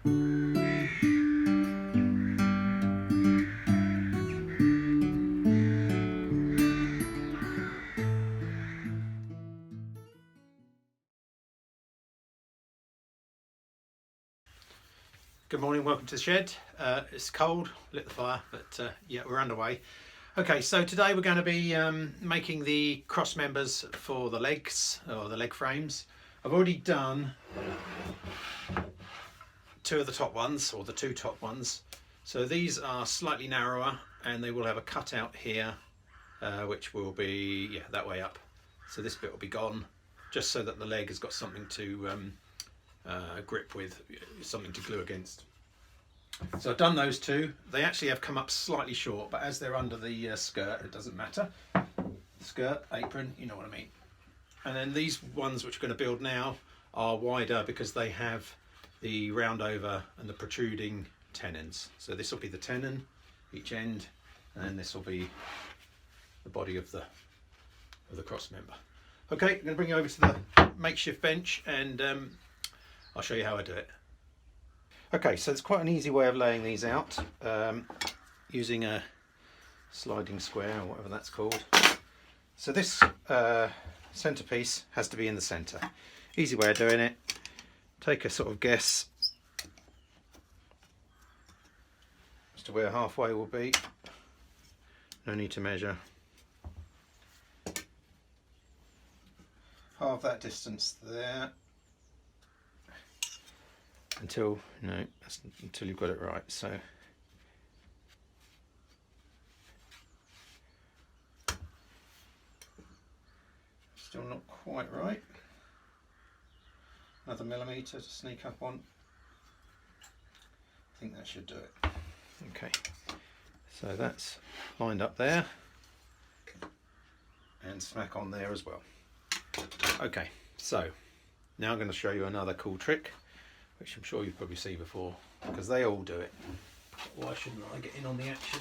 Good morning, welcome to the shed. It's cold, lit the fire, but yeah, we're underway. Okay, so today we're going to be making the cross members for the legs, or the leg frames. I've already done two of the top ones, or the two top ones. So these are slightly narrower and they will have a cutout here, which will be, yeah, that way up. So this bit will be gone, just so that the leg has got something to grip with, something to glue against. So I've done those two. They actually have come up slightly short, but as they're under the skirt, it doesn't matter. Skirt, apron, you know what I mean. And then these ones which we're going to build now are wider because they have the roundover and the protruding tenons. So this will be the tenon, each end, and then this will be the body of the cross member. Okay, I'm going to bring you over to the makeshift bench and I'll show you how I do it. Okay, so it's quite an easy way of laying these out, using a sliding square or whatever that's called. So this centerpiece has to be in the center. Easy way of doing it. Take a sort of guess as to where halfway will be. No need to measure. Half that distance there. Until you've got it right. So still not quite right. Another millimetre to sneak up on. I think that should do it. Okay, so that's lined up there and smack on there as well. Okay, so now I'm going to show you another cool trick, which I'm sure you've probably seen before, because they all do it. Why shouldn't I get in on the action?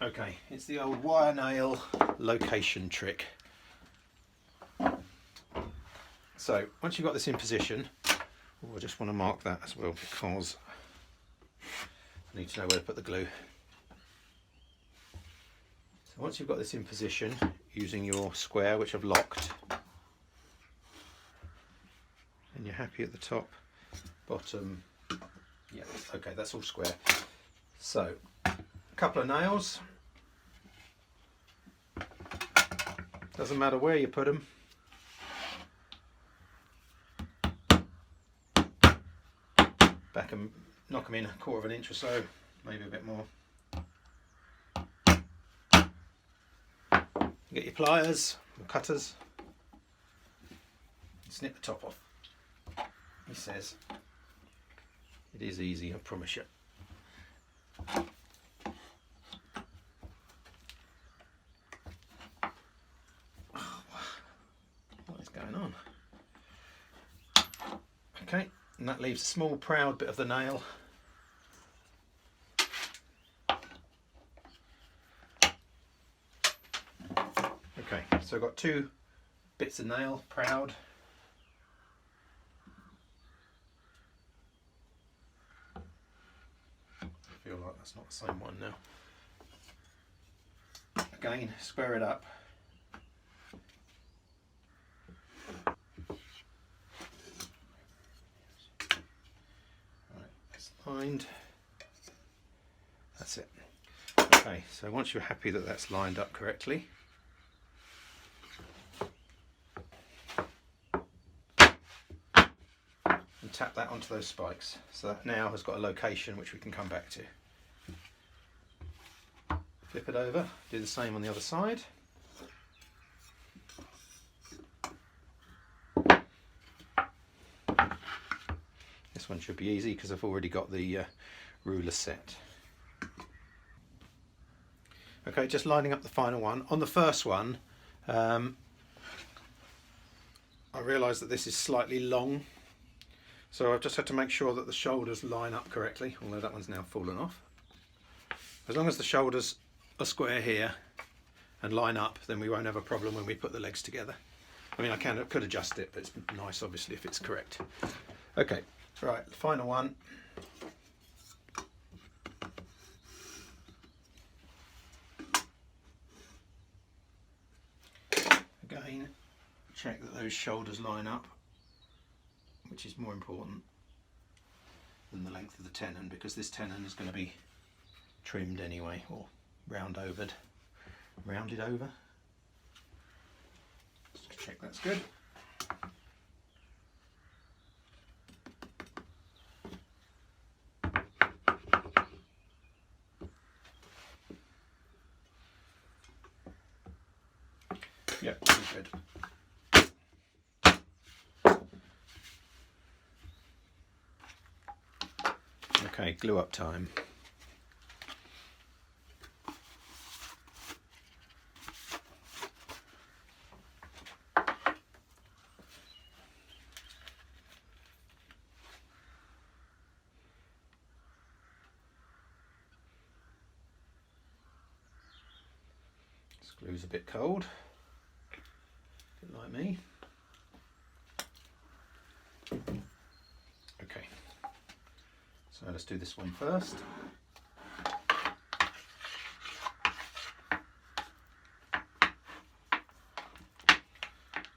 Okay, it's the old wire nail location trick. So once you've got this in position, I just want to mark that as well because I need to know where to put the glue. So once you've got this in position, using your square, which I've locked, and you're happy at the top, bottom, yeah, okay, that's all square. So a couple of nails, doesn't matter where you put them. Back and knock them in 1/4 of an inch or so, maybe a bit more. Get your pliers or cutters, snip the top off. He says it is easy, I promise you. What is going on? Okay, and that leaves a small proud bit of the nail. Okay, so I've got two bits of nail, proud. I feel like that's not the same one now. Again, square it up. Right, it's lined. That's it. Okay, so once you're happy that that's lined up correctly, and tap that onto those spikes. So that now has got a location which we can come back to. Flip it over, do the same on the other side. This one should be easy because I've already got the ruler set. Okay, just lining up the final one. On the first one, I realised that this is slightly long, so I've just had to make sure that the shoulders line up correctly, although that one's now fallen off. As long as the shoulders are square here and line up, then we won't have a problem when we put the legs together. I mean, could adjust it, but it's nice, obviously, if it's correct. Okay, right, the final one. Again, check that those shoulders line up, which is more important than the length of the tenon, because this tenon is going to be trimmed anyway, or rounded over. Just check that's good. Yep, good. Okay, glue up time. This glue's a bit cold, a bit like me. Okay, so let's do this one first.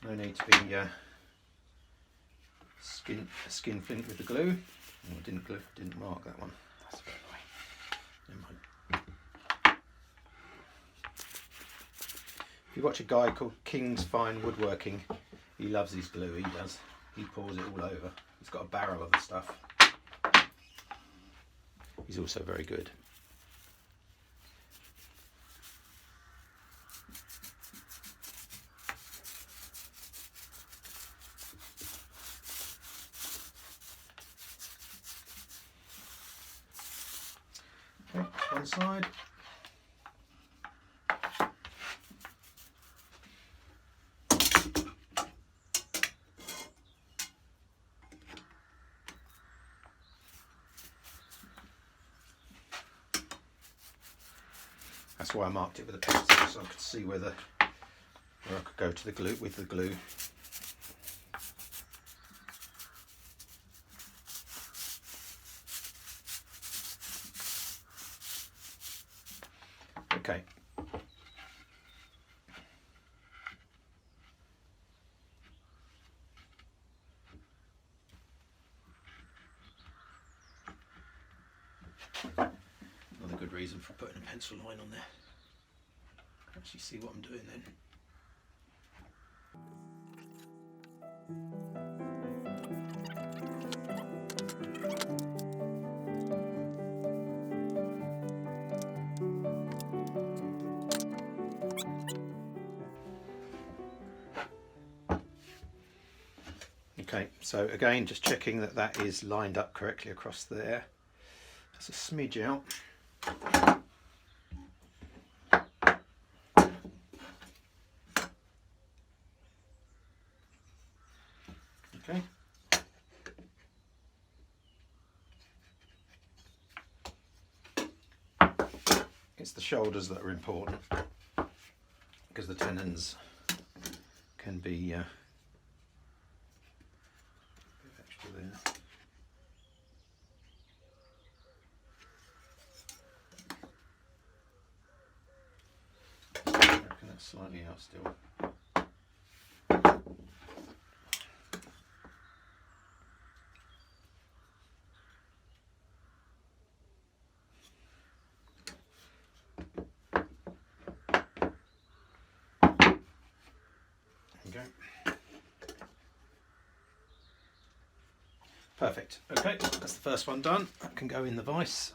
No need to be skin flint with the glue. Oh, didn't mark that one. That's a bit annoying. Never mind. If you watch a guy called King's Fine Woodworking, he loves his glue. He does. He pours it all over. He's got a barrel of the stuff. He's also very good. Okay, one side. That's why I marked it with a pencil, so I could see where I could go to the glue with the glue. Okay. Another good reason for putting a pencil line on there. Actually see what I'm doing then. Okay, so again, just checking that that is lined up correctly across there. Just a smidge out. Okay. It's the shoulders that are important, because the tenons can be a bit extra there. I reckon that's slightly out still. Perfect. Okay, that's the first one done. That can go in the vise.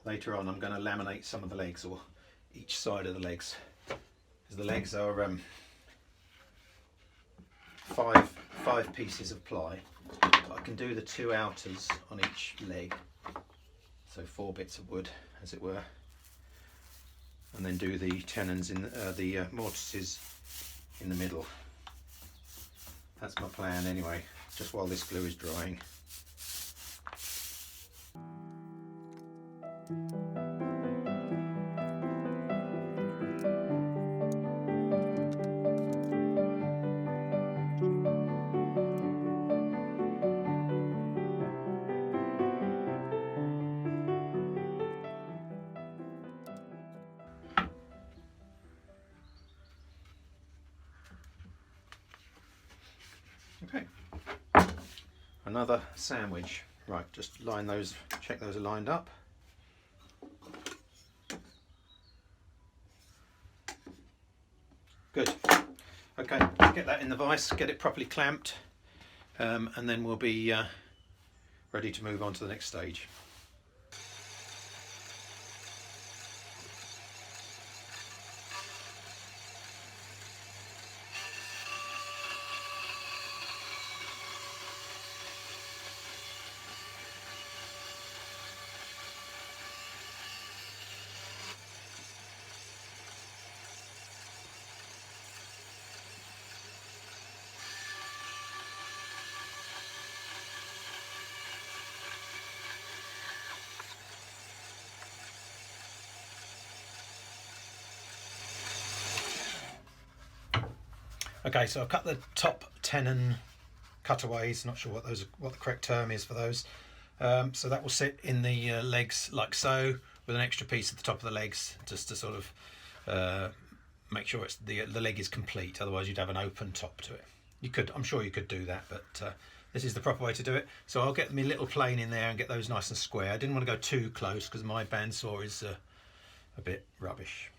Later on I'm going to laminate some of the legs, or each side of the legs, because the legs are five pieces of ply. I can do the two outers on each leg, so 4 bits of wood as it were, and then do the tenons in the mortises in the middle. That's my plan anyway, just while this glue is drying. Okay, another sandwich. Right, just line those, check those are lined up. Good. Okay, get that in the vise, get it properly clamped, and then we'll be ready to move on to the next stage. Okay, so I've cut the top tenon cutaways, not sure what the correct term is for those. So that will sit in the legs like so, with an extra piece at the top of the legs, just to sort of make sure it's the leg is complete. Otherwise, you'd have an open top to it. You could, I'm sure you could do that, but this is the proper way to do it. So I'll get my little plane in there and get those nice and square. I didn't want to go too close because my bandsaw is a bit rubbish.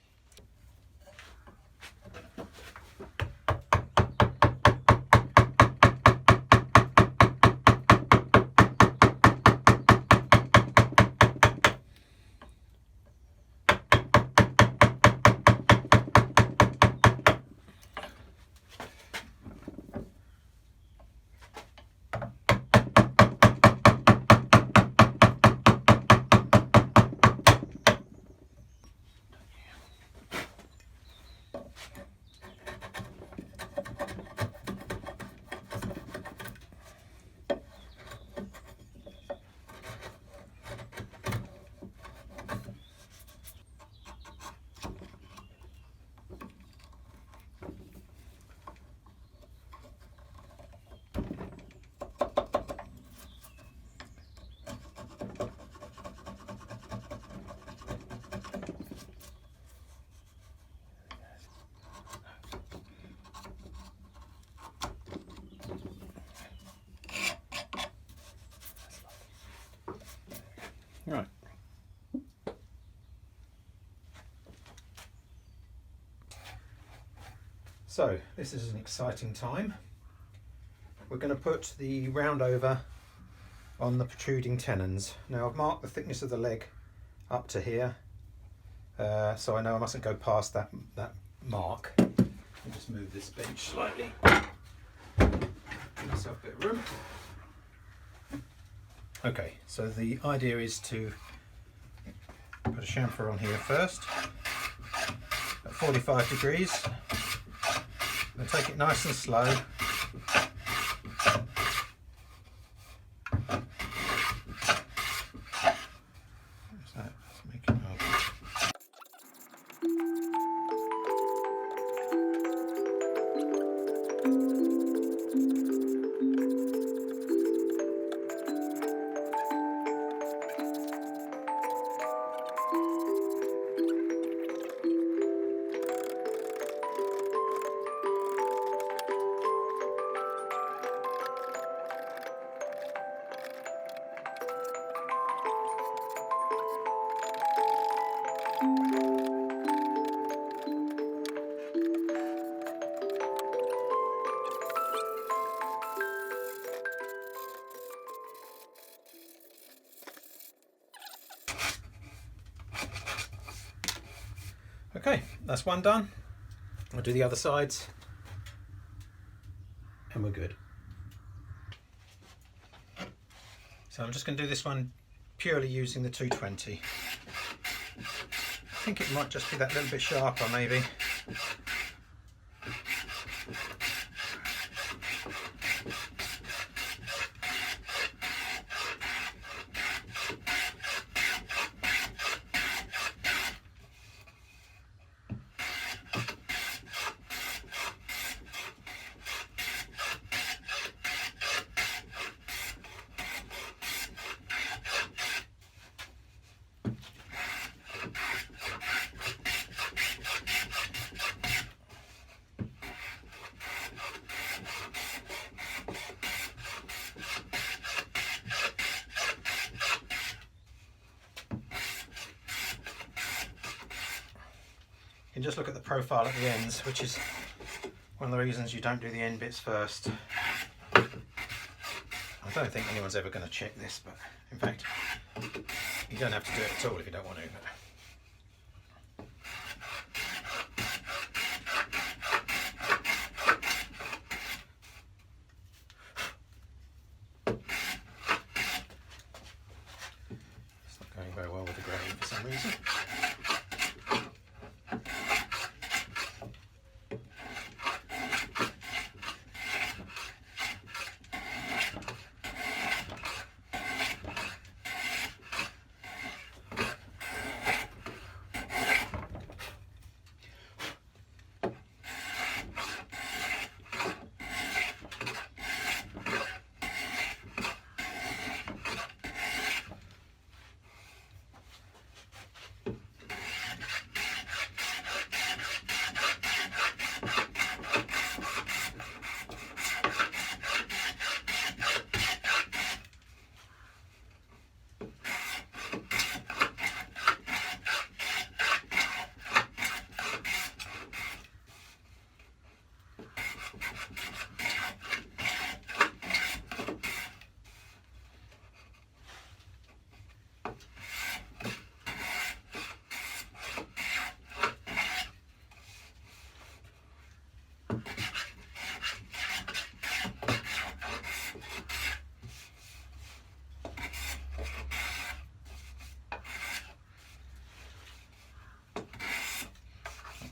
Right. So this is an exciting time. We're going to put the roundover on the protruding tenons. Now I've marked the thickness of the leg up to here, so I know I mustn't go past that mark. I'll just move this bench slightly, give myself a bit of room. Okay, so the idea is to put a chamfer on here first at 45 degrees. And take it nice and slow. Okay, that's one done. I'll do the other sides and we're good. So I'm just going to do this one purely using the 220. I think it might just be that little bit sharper maybe. can just look at the profile at the ends, which is one of the reasons you don't do the end bits first. I don't think anyone's ever going to check this, but in fact, you don't have to do it at all if you don't want to. It's not going very well with the grain for some reason.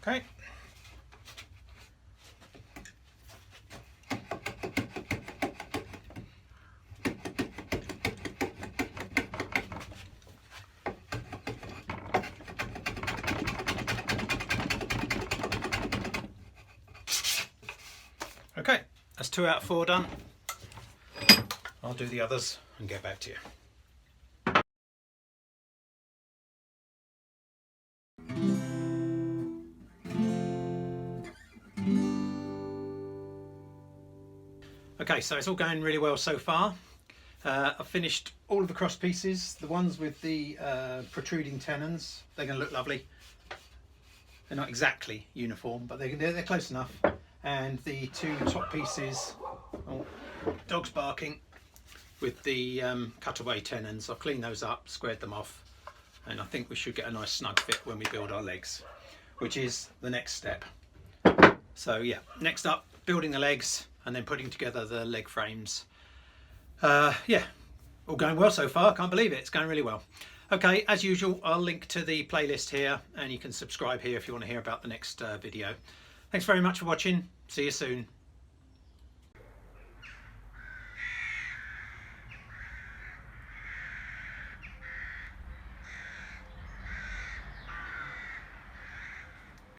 Okay. Okay, that's 2 out of 4 done. I'll do the others and get back to you. Okay, so it's all going really well so far. I've finished all of the cross pieces. The ones with the protruding tenons, they're going to look lovely. They're not exactly uniform, but they're close enough. And the 2 top pieces, oh, dog's barking, with the cutaway tenons. I've cleaned those up, squared them off, and I think we should get a nice snug fit when we build our legs, which is the next step. So yeah, next up, building the legs and then putting together the leg frames. Yeah, all going well so far. I can't believe it. It's going really well. Okay, as usual, I'll link to the playlist here, and you can subscribe here if you want to hear about the next video. Thanks very much for watching. See you soon.